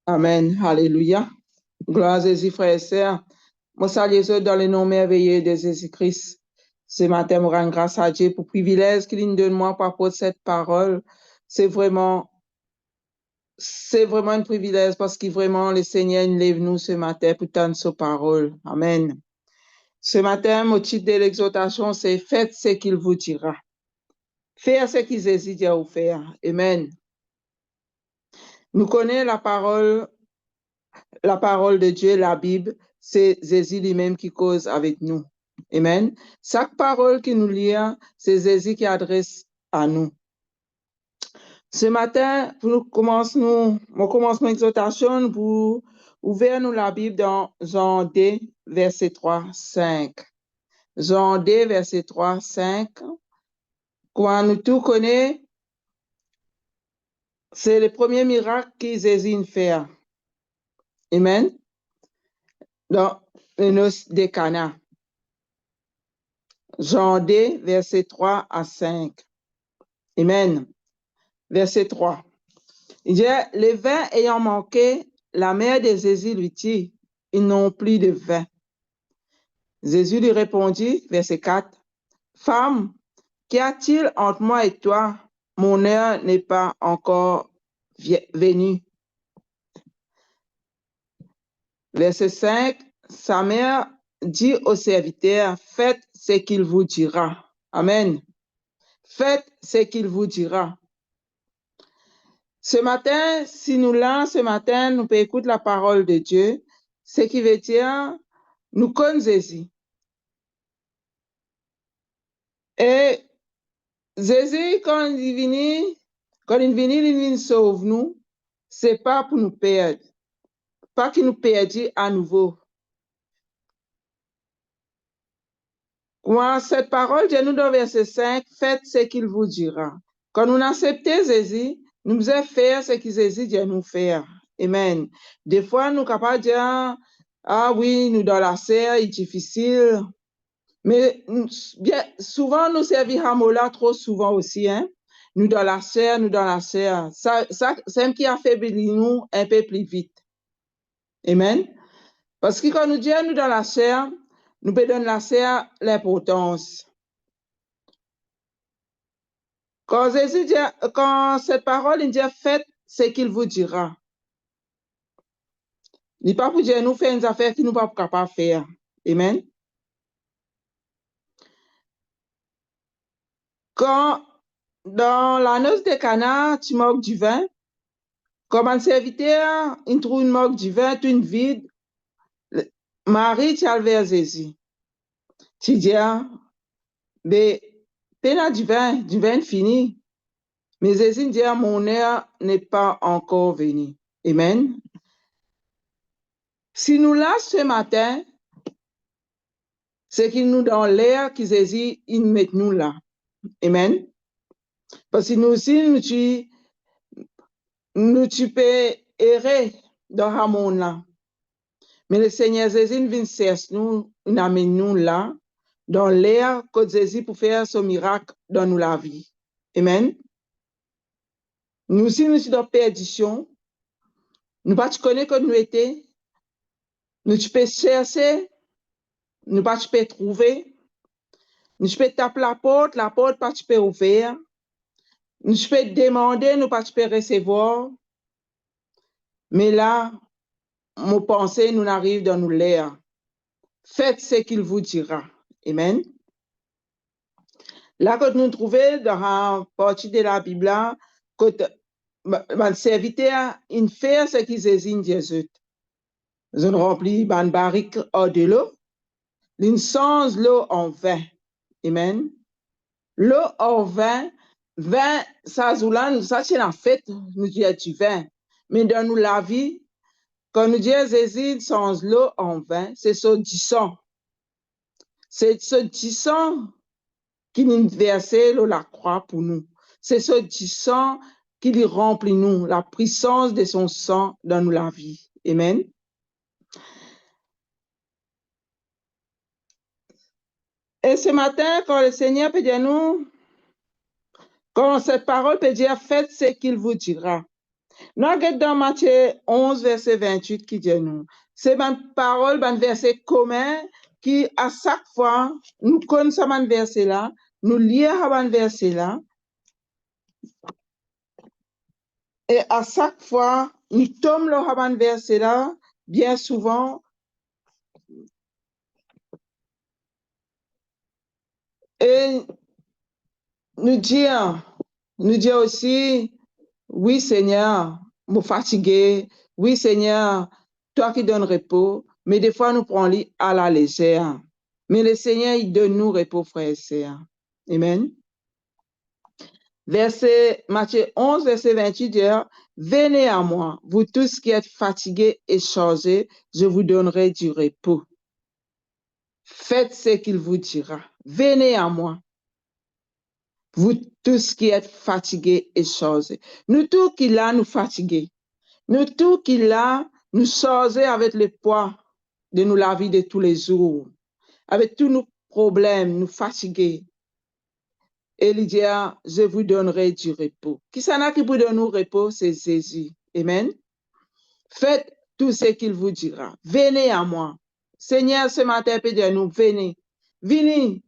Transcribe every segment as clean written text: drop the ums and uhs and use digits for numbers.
Amen. Alléluia. Gloire à Jésus, frères et sœurs. Moi, salue Jésus dans le nom merveilleux de Jésus-Christ. Ce matin, je rends grâce à Dieu pour le privilège qu'il nous donne moi par rapport à cette parole. C'est vraiment un privilège parce que vraiment, le Seigneur nous lève nous ce matin pour tendre sa parole. Amen. Ce matin, mon titre de l'exhortation, c'est faites ce qu'il vous dira. Faire ce qu'il hésite à vous faire. Amen. Nous connaissons la parole de Dieu, la Bible, c'est Jésus lui-même qui cause avec nous. Amen. Chaque parole qui nous lit, c'est Jésus qui adresse à nous. Ce matin, pour commencer mon exhortation, pour ouvrir nous la Bible dans Jean 2, verset 3, 5. Jean 2, verset 3, 5. Quand nous tout connaissons, c'est le premier miracle que Jésus fait. Amen. Dans les noces de Cana. Jean 2, verset 3 à 5. Amen. Verset 3. Il dit, le vin ayant manqué, la mère de Jésus lui dit, ils n'ont plus de vin. Jésus lui répondit, verset 4, Femme, qu'y a-t-il entre moi et toi? Mon heure n'est pas encore venue. Verset 5, sa mère dit au serviteur, faites ce qu'il vous dira. Amen. Faites ce qu'il vous dira. Ce matin, si nous là, ce matin, nous pouvons écouter la parole de Dieu, ce qui veut dire, nous connaissons Jésus. Et Jésus, quand il vient sauver nous, c'est pas pour nous perdre, pas qu'il nous perdit à nouveau. Quand cette parole de nous dans verset 5, faites ce qu'il vous dira. Quand nous acceptons Jésus, nous devons faire ce que Jésus dit nous faire. Amen. Des fois, nous sommes capables de dire, ah oui, nous dans la serre, c'est difficile. Mais bien, souvent, nous servons là trop souvent aussi. Hein? Nous dans la serre. Ça, c'est ce qui affaiblit nous un peu plus vite. Amen. Parce que quand nous disons nous dans la serre, nous pouvons donner la serre l'importance. Quand Jésus dit, quand cette parole, il dit, faites ce qu'il vous dira. Il n'est pas pour dire, nous faisons une affaire qui nous ne sommes pas capables de faire. Amen. Quand, dans la noce de Cana, tu manques du vin, comme un serviteur, il trouve une manque du vin, une vide, Marie, tu as vers Jésus. Tu dis, mais, t'as du vin fini. Mais Jésus dit, mon heure n'est pas encore venue. Amen. Si nous là ce matin, c'est qu'il nous donne l'air qui Jésus, il met nous là. Amen. Parce que nous aussi, tu peux errer dans ce monde-là. Mais le Seigneur Jésus vient chercher nous, il amène nous là, dans l'air que Jésus pour faire ce miracle dans nous la vie. Amen. Nous aussi, nous sommes dans perdition. Nous pas connaître que nous étions. Nous peux chercher. Nous pas peux trouver. Nous peux taper la porte pas peux ouvrir. Nous peux demander, nous pas peux recevoir. Mais là, mon pensée nous arrive dans nous l'air. Faites ce qu'il vous dira. Amen. Là, quand nous trouvons dans la partie de la Bible, que le serviteur, il fait ce qu'il désigne Jésus. Ils ont rempli une barrique de l'eau. Ils changent l'eau en vin. Amen. L'eau en vin, ça, c'est la fête, nous disons du vin. Mais dans nous, la vie, quand nous disons Jésus change l'eau en vin, c'est ce du sang. C'est ce du sang qui nous versé la croix pour nous. C'est ce du sang qui lui remplit nous, la puissance de son sang dans nous la vie. Amen. Et ce matin, quand le Seigneur peut dire nous, quand cette parole peut dire, faites ce qu'il vous dira. Nous regardons dans Matthieu 11, verset 28 qui dit nous. C'est une parole, un verset commun qui, à chaque fois, nous connaissons ce verset-là, nous lisons ce verset-là, et à chaque fois, nous tombons le verset-là, bien souvent, et nous disons aussi, oui Seigneur, je suis fatigué, oui Seigneur, toi qui donnes repos, mais des fois nous prenons à la légère. Mais le Seigneur, il donne nous repos, frères et sœurs. Amen. Matthieu 11, verset 28 dit, venez à moi, vous tous qui êtes fatigués et chargés, je vous donnerai du repos. Faites ce qu'il vous dira. Venez à moi, vous tous qui êtes fatigués et chargés. Nous tous qui là, nous fatigués. Nous tous qui là, nous chargés avec le poids de nous la vie de tous les jours. Avec tous nos problèmes, nous fatigués. Et il dit, je vous donnerai du repos. Qui s'en a qui vous donne nous repos? C'est Jésus. Amen. Faites tout ce qu'il vous dira. Venez à moi. Seigneur, ce matin, peut dire nous, venez. Venez.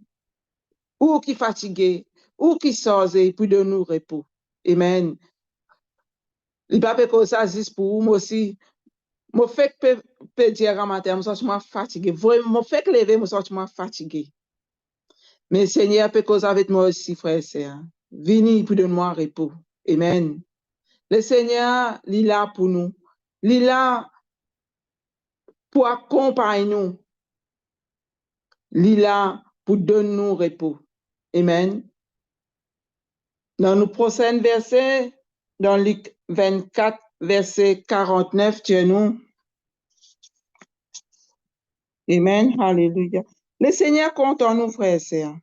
Ou qui fatigué, ou qui sortez pour donner nous repos. Amen. Il ne peut pas ça juste pour moi aussi. Je fais que dire à matin, je suis fatigué. Vraiment, je fais que lever, je suis fatigué. Mais Seigneur peut causer avec moi aussi, frère et sœur. Venez pour donner-moi repos. Amen. Le Seigneur, il est là pour nous. Il est là pour accompagner nous. Il est là pour donner nous repos. Amen. Dans nos prochains versets, dans Luc 24, verset 49, Dieu nous. Amen. Alléluia. Le Seigneur compte en nous, frères et sœurs.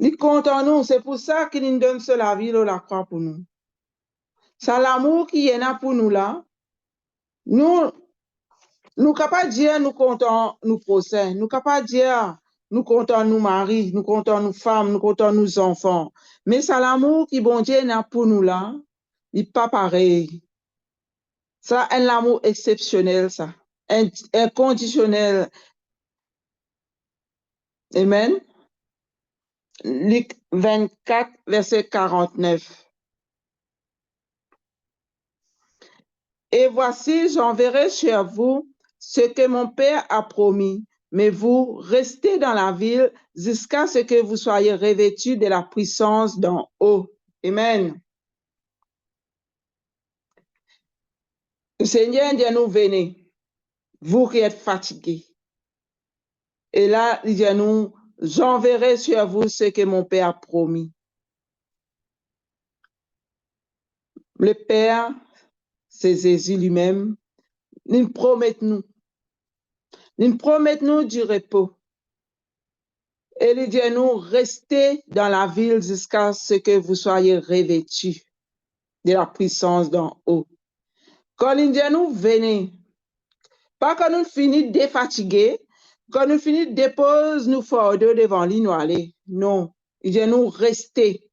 Il compte en nous. C'est pour ça qu'il nous donne la vie, la croix pour nous. C'est l'amour qui est là pour nous là. Nous ne pouvons pas dire nous comptons nous procès. Nous ne pouvons pas dire nous comptons nous maris, nous comptons nous femmes, nous comptons nous enfants. Mais c'est l'amour qui bon Dieu est pour nous là. Il n'est pas pareil. Ça, un amour exceptionnel, ça. Inconditionnel. Amen. Luc 24, verset 49. Et voici, j'enverrai chez vous ce que mon Père a promis, mais vous restez dans la ville jusqu'à ce que vous soyez revêtus de la puissance d'en haut. Amen. Le Seigneur dit à nous, venez, vous qui êtes fatigués. Et là, il dit à nous, j'enverrai sur vous ce que mon Père a promis. Le Père, c'est Jésus lui-même, nous promet nous du repos. Et il dit à nous, restez dans la ville jusqu'à ce que vous soyez revêtus de la puissance d'en haut. Quand il dit à nous, venez. Pas quand nous finissons défatigués, quand nous finissons déposer nous fardeaux devant lui, nous aller. Non. Il dit à nous, restez.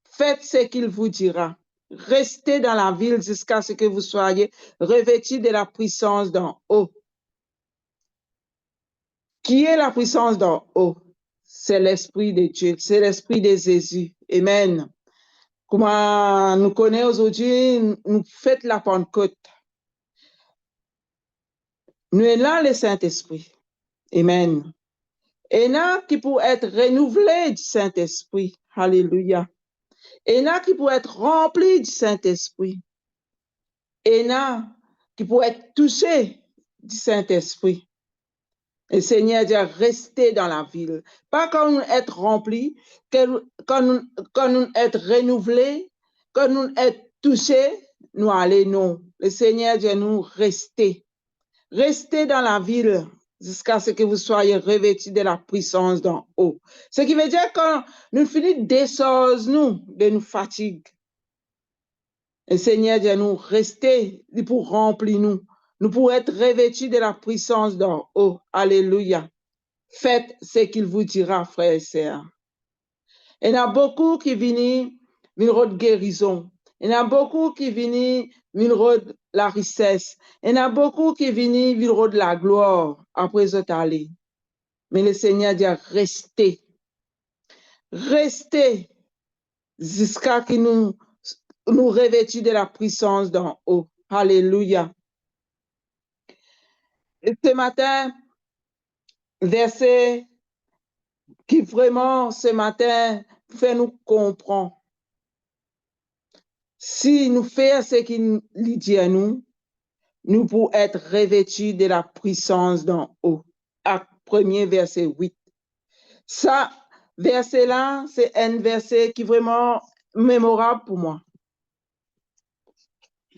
Faites ce qu'il vous dira. Restez dans la ville jusqu'à ce que vous soyez revêtus de la puissance d'en haut. Qui est la puissance d'en haut? C'est l'Esprit de Dieu, c'est l'Esprit de Jésus. Amen. Comment nous connaissons aujourd'hui, nous faites la Pentecôte. Nous sommes là le Saint-Esprit. Amen. Et là qui pour être renouvelé du Saint-Esprit. Alléluia. Et là qui pour être rempli du Saint-Esprit. Et là qui pour être touché du Saint-Esprit. Le Seigneur dit, restez dans la ville. Pas quand nous être remplis, quand nous être renouvelés, quand nous être touchés, nous allons, non. Le Seigneur dit, nous, restez. Restez dans la ville jusqu'à ce que vous soyez revêtus de la puissance d'en haut. Ce qui veut dire quand nous finissons des choses, nous, de nous fatigue. Le Seigneur dit, nous, restez pour remplir nous. Nous pourrons être revêtus de la puissance d'en haut. Alléluia. Faites ce qu'il vous dira, frères et sœurs. Il y en a beaucoup qui viennent de guérison. Il y en a beaucoup qui viennent de la richesse. Il y en a beaucoup qui viennent de la gloire après eux aller. Mais le Seigneur dit restez. Restez jusqu'à ce que nous revêtions de la puissance d'en haut. Alléluia. Et ce matin, verset qui vraiment ce matin fait nous comprendre. Si nous faisons ce qu'il dit à nous, nous pouvons être revêtus de la puissance d'en haut. Acte 1er, verset 8. Ça, verset-là, c'est un verset qui est vraiment mémorable pour moi.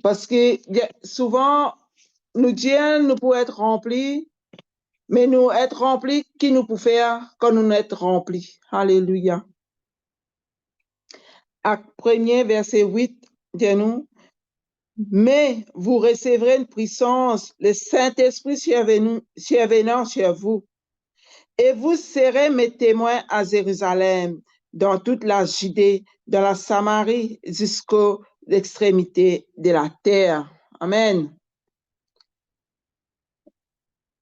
Parce que souvent, nous disons, nous pouvons être remplis, mais nous être remplis, qui nous peut faire quand nous sommes remplis? Alléluia. Acte 1er, verset 8, dis-nous, mais vous recevrez une puissance, le Saint-Esprit survenant sur vous, et vous serez mes témoins à Jérusalem, dans toute la Judée, dans la Samarie, jusqu'aux extrémités de la terre. Amen.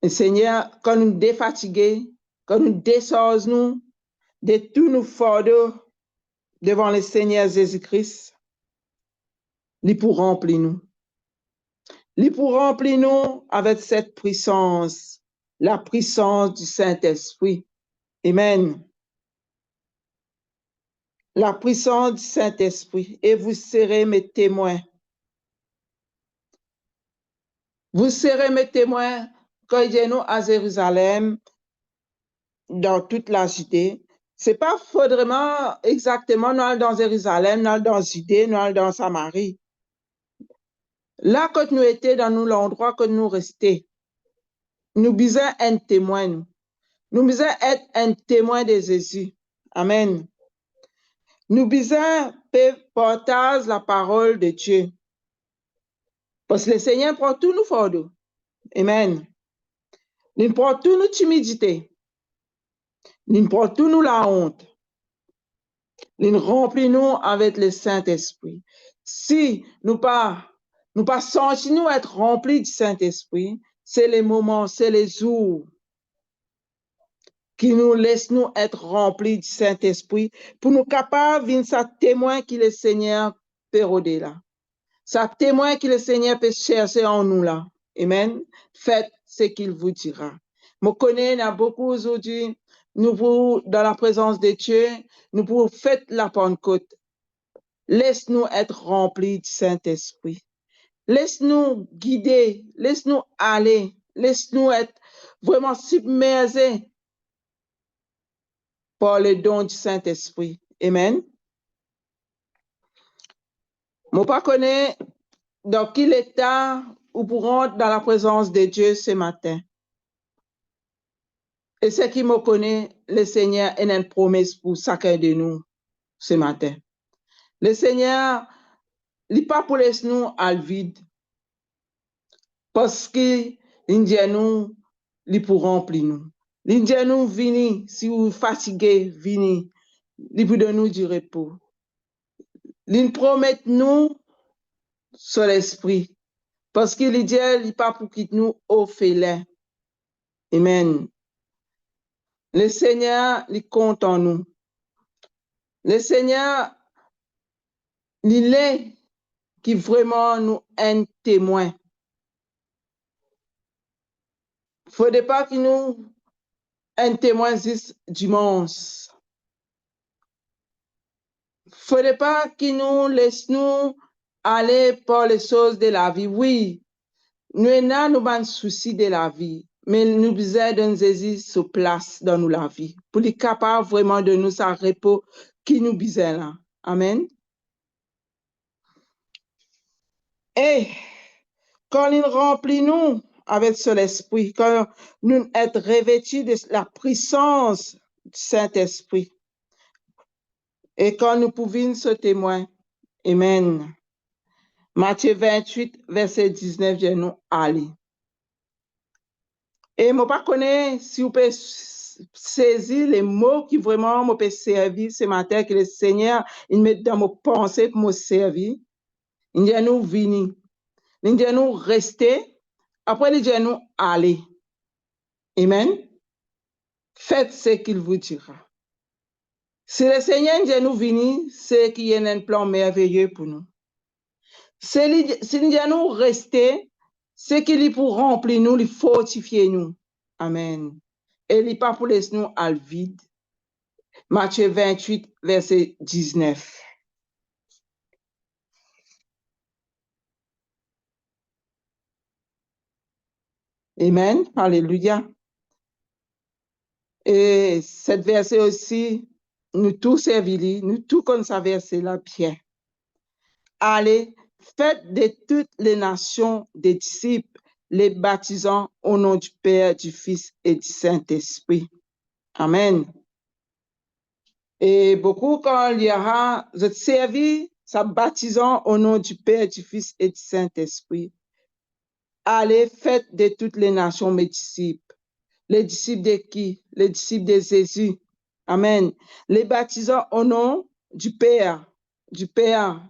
Et Seigneur, quand nous défatiguons, quand nous descendons de tous nos fardeaux devant le Seigneur Jésus-Christ, il pour remplir nous. Il pour remplir nous avec cette puissance, la puissance du Saint-Esprit. Amen. La puissance du Saint-Esprit, et vous serez mes témoins. Vous serez mes témoins quand il nous à Jérusalem, dans toute la Judée. C'est pas faudrait exactement nous dans Jérusalem, nous dans Judée, nous dans Samarie. Là, quand nous étions dans l'endroit que nous restions, nous besoin un témoin. Nous besoin être un témoin de Jésus. Amen. Nous besoin partager la parole de Dieu. Parce que le Seigneur prend tout nous fardeaux. Amen. Il prend tout nous timidité. Il prend tout nous la honte. Il remplit nous avec le Saint-Esprit. Si nous pas sentir nous être remplis du Saint-Esprit, c'est les moments, c'est les jours qui nous laissent nous être remplis du Saint-Esprit pour nous capables de sa témoin que le Seigneur peut rôder là. Sa témoin que le Seigneur peut chercher en nous là. Amen. Faites ce qu'il vous dira. Je connais, il y a beaucoup aujourd'hui, nous vous, dans la présence de Dieu, nous vous faites la Pentecôte. Laisse-nous être remplis du Saint-Esprit. Laisse-nous guider, laisse-nous aller, laisse-nous être vraiment submergés par le don du Saint-Esprit. Amen. Je ne connais pas dans quel état nous pourrons dans la présence de Dieu ce matin. Et ce qui me connaît, le Seigneur est une promesse pour chacun de nous ce matin. Le Seigneur n'est pas pour laisser nous à le vide. Parce qu'il dit à nous, il pour remplir nous. Il dit à nous, venez, si vous fatiguez, venez. Il pour donner nous du repos. Il promet nous sur l'esprit. Parce qu'il dit, il n'est pas pour quitter nous au félin. Amen. Le Seigneur, il compte en nous. Le Seigneur, il est qui vraiment nous un témoin. Il ne faudrait pas qu'il nous un témoin juste dimanche. Il ne faudrait pas qu'il nous laisse nous aller par les choses de la vie. Oui, nous avons un souci de la vie, mais nous besoin d'un Jésus sur place dans nous la vie, pour être capable vraiment de nous sa repos qui nous besoin là. Amen. Et quand il remplit nous avec son esprit, quand nous sommes revêtus de la puissance du Saint-Esprit, et quand nous pouvons se témoin, Amen. Matthieu 28, verset 19, je nous aller. Et je ne connais pas si vous pouvez saisir les mots qui vraiment me servir ce matin, que le Seigneur il met dans mes pensées pour me servir. Il dit nous venir. Il dit nous rester. Après, il dit nous aller. Amen. Faites ce qu'il vous dira. Si le Seigneur dit nous venir, c'est qu'il y a un plan merveilleux pour nous. Si il dit nous rester, c'est qu'il est pour remplir nous, il fortifier nous. Amen. Et il n'est pas pour laisser nous à le vide. Matthieu 28, verset 19. Amen. Alléluia. Et cette verset aussi, nous tous servir, nous tous comme ça verset là bien. Allez, faites de toutes les nations des disciples, les baptisant au nom du Père, du Fils et du Saint-Esprit. Amen. Et beaucoup, quand il y aura, vous êtes servis, ça baptisant au nom du Père, du Fils et du Saint-Esprit. Allez, faites de toutes les nations mes disciples. Les disciples de qui? Les disciples de Jésus. Amen. Les baptisant au nom du Père. Du Père.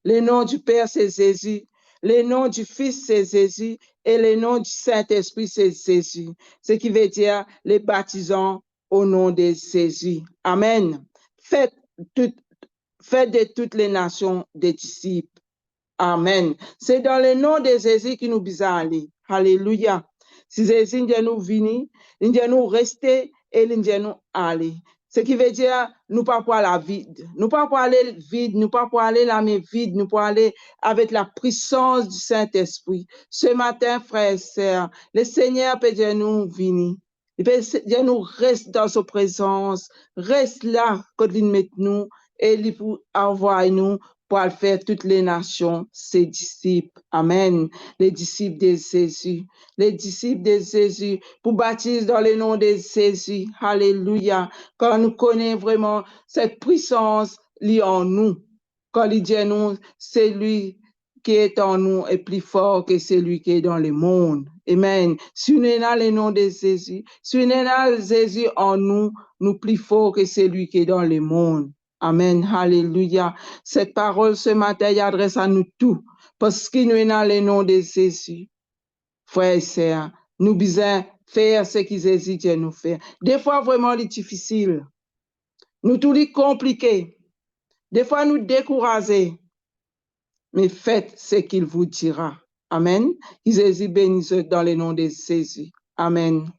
Le nom du Père, c'est Jésus. Le nom du Fils, c'est Jésus. Et le nom du Saint-Esprit, c'est Jésus. Ce qui veut dire les baptisant au nom de Jésus. Amen. Faites de toutes les nations des disciples. Amen. C'est dans le nom de Jésus qui nous bisons aller. Alléluia. Si Jésus nous venir, il nous rester et il nous aller. Ce qui veut dire, nous pas pour aller vide. Nous pas pour aller vide, nous pas pour aller la main vide, nous pour aller avec la puissance du Saint-Esprit. Ce matin, frères et sœurs, le Seigneur peut dire nous venir. Il peut dire nous reste dans sa présence, reste là quand il met nous et il pour envoyer nous pour faire toutes les nations, ses disciples. Amen. Les disciples de Jésus. Les disciples de Jésus. Pour baptiser dans le nom de Jésus. Alléluia. Quand nous connaissons vraiment cette puissance liée en nous. Quand il dit nous, c'est lui qui est en nous est plus fort que celui qui est dans le monde. Amen. Si nous sommes dans le nom de Jésus, si nous sommes dans Jésus en nous, nous plus fort que celui qui est dans le monde. Amen. Alléluia. Cette parole ce matin adresse à nous tous parce que nous sommes dans le nom de Jésus. Frères et sœurs, nous besoin faire ce que Jésus dit nous faire. Des fois, vraiment, c'est difficile. Nous tout est compliqué. Des fois, nous décourager. Mais faites ce qu'il vous dira. Amen. Jésus bénisse dans le nom de Jésus. Amen.